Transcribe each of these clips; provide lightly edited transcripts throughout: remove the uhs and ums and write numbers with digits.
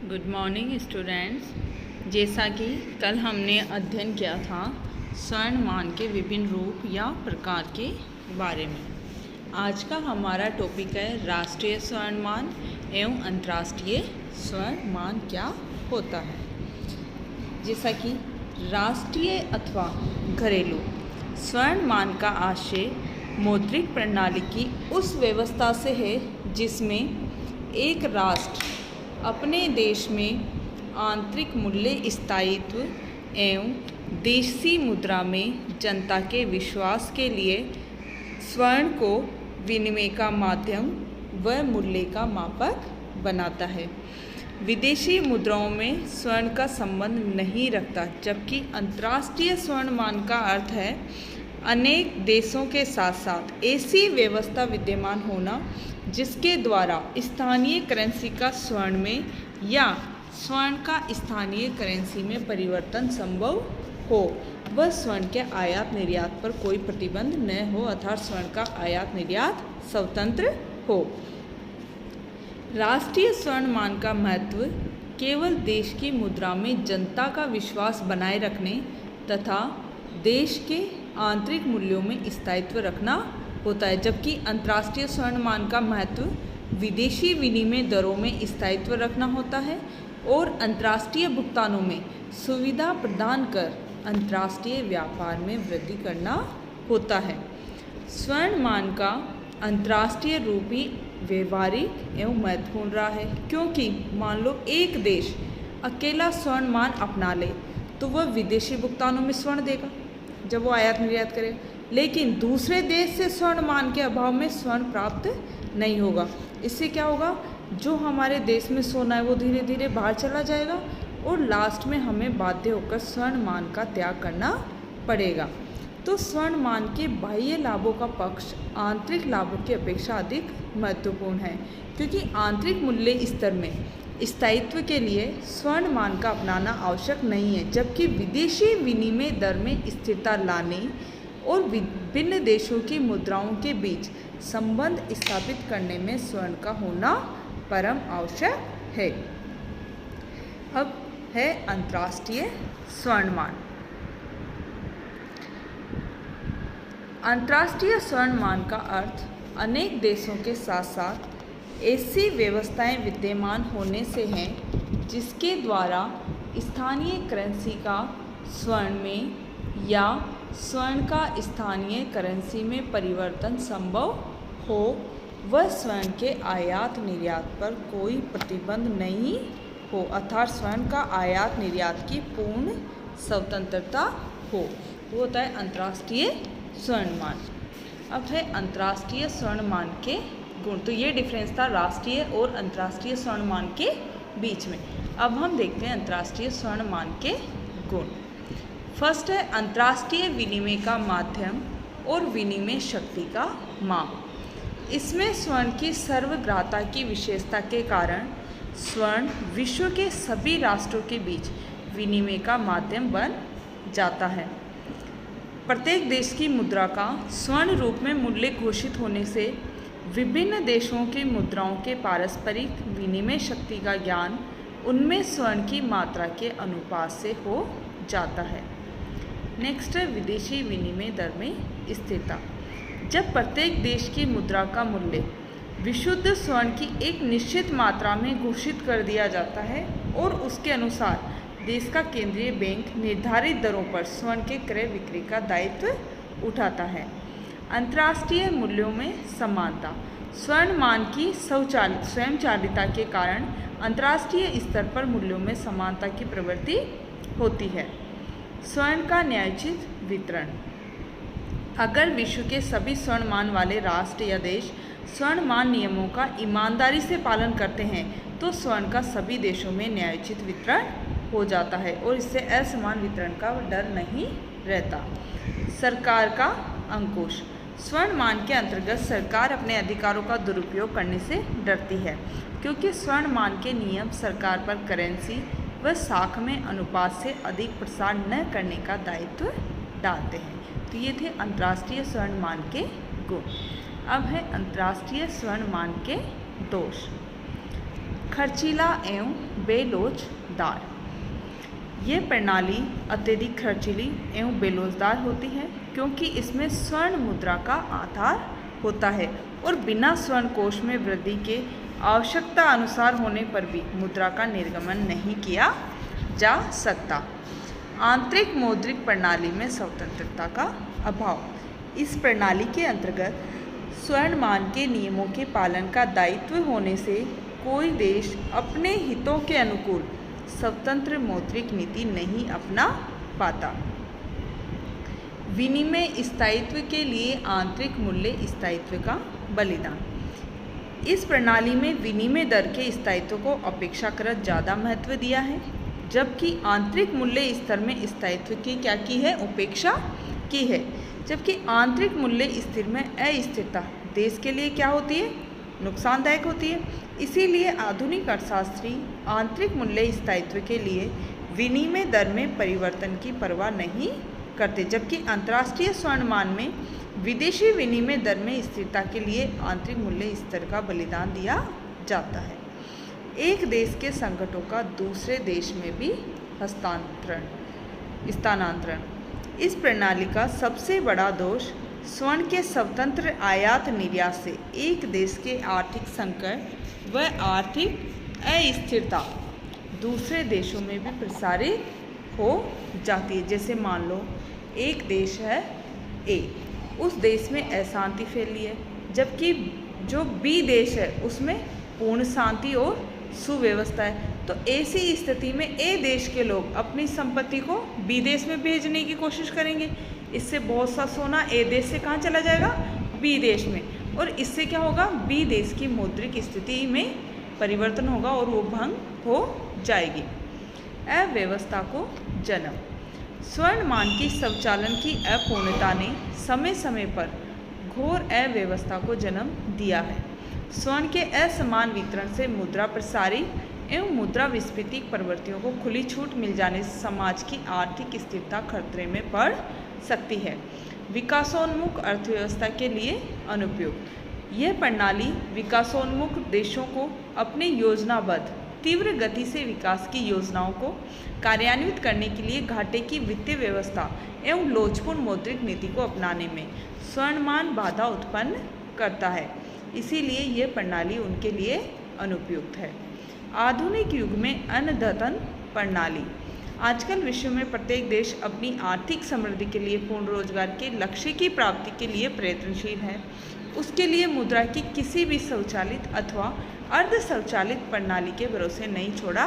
Good morning students. जैसा कि कल हमने अध्ययन किया था स्वर्ण मान के विभिन्न रूप या प्रकार के बारे में, आज का हमारा टॉपिक है राष्ट्रीय स्वर्ण मान एवं अंतर्राष्ट्रीय स्वर्ण मान क्या होता है। जैसा कि राष्ट्रीय अथवा घरेलू स्वर्ण मान का आशय मौद्रिक प्रणाली की उस व्यवस्था से है जिसमें एक राष्ट्र अपने देश में आंतरिक मूल्य स्थायित्व एवं देशी मुद्रा में जनता के विश्वास के लिए स्वर्ण को विनिमय का माध्यम व मूल्य का मापक बनाता है। विदेशी मुद्राओं में स्वर्ण का संबंध नहीं रखता, जबकि अंतर्राष्ट्रीय स्वर्ण मान का अर्थ है अनेक देशों के साथ साथ ऐसी व्यवस्था विद्यमान होना जिसके द्वारा स्थानीय करेंसी का स्वर्ण में या स्वर्ण का स्थानीय करेंसी में परिवर्तन संभव हो, वह स्वर्ण के आयात निर्यात पर कोई प्रतिबंध न हो, अर्थात स्वर्ण का आयात निर्यात स्वतंत्र हो। राष्ट्रीय स्वर्ण मान का महत्व केवल देश की मुद्रा में जनता का विश्वास बनाए रखने तथा देश के आंतरिक मूल्यों में स्थायित्व रखना होता है, जबकि अंतर्राष्ट्रीय स्वर्ण मान का महत्व विदेशी विनिमय दरों में स्थायित्व रखना होता है और अंतर्राष्ट्रीय भुगतानों में सुविधा प्रदान कर अंतर्राष्ट्रीय व्यापार में वृद्धि करना होता है। स्वर्ण मान का अंतर्राष्ट्रीय रूप ही व्यवहारिक एवं महत्वपूर्ण रहा है, क्योंकि मान लो एक देश अकेला स्वर्ण मान अपना ले तो वह विदेशी भुगतानों में स्वर्ण देगा जब वो आयात निर्यात करे, लेकिन दूसरे देश से स्वर्ण मान के अभाव में स्वर्ण प्राप्त नहीं होगा। इससे क्या होगा, जो हमारे देश में सोना है वो धीरे धीरे बाहर चला जाएगा और लास्ट में हमें बाध्य होकर स्वर्ण मान का त्याग करना पड़ेगा। तो स्वर्ण मान के बाह्य लाभों का पक्ष आंतरिक लाभों की अपेक्षा अधिक महत्वपूर्ण है, क्योंकि आंतरिक मूल्य स्तर में स्थायित्व के लिए स्वर्ण मान का अपनाना आवश्यक नहीं है, जबकि विदेशी विनिमय दर में स्थिरता लाने और विभिन्न देशों की मुद्राओं के बीच संबंध स्थापित करने में स्वर्ण का होना परम आवश्यक है। अब है अंतर्राष्ट्रीय स्वर्ण मान। अंतर्राष्ट्रीय स्वर्ण मान का अर्थ अनेक देशों के साथ साथ ऐसी व्यवस्थाएं विद्यमान होने से हैं जिसके द्वारा स्थानीय करेंसी का स्वर्ण में या स्वर्ण का स्थानीय करेंसी में परिवर्तन संभव हो, वह स्वर्ण के आयात निर्यात पर कोई प्रतिबंध नहीं हो, अर्थात स्वर्ण का आयात निर्यात की पूर्ण स्वतंत्रता हो, वो होता है अंतर्राष्ट्रीय स्वर्ण मान। अब है अंतर्राष्ट्रीय स्वर्ण मान के गुण। तो ये डिफरेंस था राष्ट्रीय और अंतर्राष्ट्रीय स्वर्ण मान के बीच में। अब हम देखते हैं अंतर्राष्ट्रीय स्वर्ण मान के गुण। फर्स्ट है अंतर्राष्ट्रीय विनिमय का माध्यम और विनिमय शक्ति का माप। इसमें स्वर्ण की सर्वग्राहता की विशेषता के कारण स्वर्ण विश्व के सभी राष्ट्रों के बीच विनिमय का माध्यम बन जाता है। प्रत्येक देश की मुद्रा का स्वर्ण रूप में मूल्य घोषित होने से विभिन्न देशों की मुद्राओं के पारस्परिक विनिमय शक्ति का ज्ञान उनमें स्वर्ण की मात्रा के अनुपात से हो जाता है। नेक्स्ट है विदेशी विनिमय दर में स्थिरता। जब प्रत्येक देश की मुद्रा का मूल्य विशुद्ध स्वर्ण की एक निश्चित मात्रा में घोषित कर दिया जाता है और उसके अनुसार देश का केंद्रीय बैंक निर्धारित दरों पर स्वर्ण के क्रय विक्रय का दायित्व उठाता है। अंतर्राष्ट्रीय मूल्यों में समानता। स्वर्ण मान की स्वयंचालिता के कारण अंतर्राष्ट्रीय स्तर पर मूल्यों में समानता की प्रवृत्ति होती है। स्वर्ण का न्यायोचित वितरण। अगर विश्व के सभी स्वर्ण मान वाले राष्ट्र या देश स्वर्ण मान नियमों का ईमानदारी से पालन करते हैं तो स्वर्ण का सभी देशों में न्यायोचित वितरण हो जाता है और इससे असमान वितरण का डर नहीं रहता। सरकार का अंकुश। स्वर्ण मान के अंतर्गत सरकार अपने अधिकारों का दुरुपयोग करने से डरती है, क्योंकि स्वर्ण मान के नियम सरकार पर करेंसी व साख में अनुपात से अधिक प्रसार न करने का दायित्व डालते हैं। तो ये थे अंतर्राष्ट्रीय स्वर्ण मान के गुण। अब है अंतर्राष्ट्रीय स्वर्ण मान के दोष। खर्चीला एवं बेलोजदार। ये प्रणाली अत्यधिक खर्चीली एवं बेलोजदार होती है क्योंकि इसमें स्वर्ण मुद्रा का आधार होता है और बिना स्वर्ण कोष में वृद्धि के आवश्यकता अनुसार होने पर भी मुद्रा का निर्गमन नहीं किया जा सकता। आंतरिक मौद्रिक प्रणाली में स्वतंत्रता का अभाव। इस प्रणाली के अंतर्गत स्वर्ण मान के नियमों के पालन का दायित्व होने से कोई देश अपने हितों के अनुकूल स्वतंत्र मौद्रिक नीति नहीं अपना पाता। विनिमय स्थायित्व के लिए आंतरिक मूल्य स्थायित्व का बलिदान। इस प्रणाली में विनिमय दर के स्थायित्व को अपेक्षाकृत ज़्यादा महत्व दिया है, जबकि आंतरिक मूल्य स्तर में स्थायित्व की क्या की है, उपेक्षा की है। जबकि आंतरिक मूल्य स्थिर में अस्थिरता देश के लिए क्या होती है, नुकसानदायक होती है। इसीलिए आधुनिक अर्थशास्त्री आंतरिक मूल्य स्थायित्व के लिए विनिमय दर में परिवर्तन की परवाह नहीं करते, जबकि अंतर्राष्ट्रीय स्वर्ण मान में विदेशी विनिमय दर में स्थिरता के लिए आंतरिक मूल्य स्तर का बलिदान दिया जाता है। एक देश के संकटों का दूसरे देश में भी स्थानांतरण। इस प्रणाली का सबसे बड़ा दोष स्वर्ण के स्वतंत्र आयात निर्यात से एक देश के आर्थिक संकट व आर्थिक अस्थिरता दूसरे देशों में भी प्रसारित हो जाती है। जैसे मान लो एक देश है ए, उस देश में अशांति फैली है, जबकि जो बी देश है उसमें पूर्ण शांति और सुव्यवस्था है। तो ऐसी स्थिति में ए देश के लोग अपनी संपत्ति को बी देश में भेजने की कोशिश करेंगे। इससे बहुत सा सोना ए देश से कहाँ चला जाएगा, बी देश में, और इससे क्या होगा, बी देश की मौद्रिक स्थिति में परिवर्तन होगा और वो भंग हो जाएगी। अव्यवस्था को जन्म। स्वर्ण मान की स्वचालन की अपूर्णता ने समय समय पर घोर अव्यवस्था को जन्म दिया है। स्वर्ण के असमान वितरण से मुद्रा प्रसारी एवं मुद्रा विस्फीति प्रवृत्तियों को खुली छूट मिल जाने से समाज की आर्थिक स्थिरता खतरे में पड़ सकती है। विकासोन्मुख अर्थव्यवस्था के लिए अनुपयुक्त। यह प्रणाली विकासोन्मुख देशों को अपने योजनाबद्ध तीव्र गति से विकास की योजनाओं को कार्यान्वित करने के लिए घाटे की वित्तीय व्यवस्था एवं लोचपूर्ण मौद्रिक नीति को अपनाने में स्वर्णमान बाधा उत्पन्न करता है। इसीलिए यह प्रणाली उनके लिए अनुपयुक्त है। आधुनिक युग में अन्नधन प्रणाली। आजकल विश्व में प्रत्येक देश अपनी आर्थिक समृद्धि के लिए पूर्ण रोजगार के लक्ष्य की प्राप्ति के लिए प्रयत्नशील है। उसके लिए मुद्रा की किसी भी स्वचालित अथवा अर्ध स्वचालित प्रणाली के भरोसे नहीं छोड़ा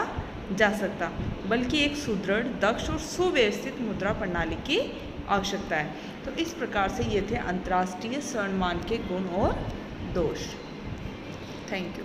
जा सकता, बल्कि एक सुदृढ़, दक्ष और सुव्यवस्थित मुद्रा प्रणाली की आवश्यकता है। तो इस प्रकार से ये थे अंतर्राष्ट्रीय स्वर्ण मान के गुण और दोष। Thank you.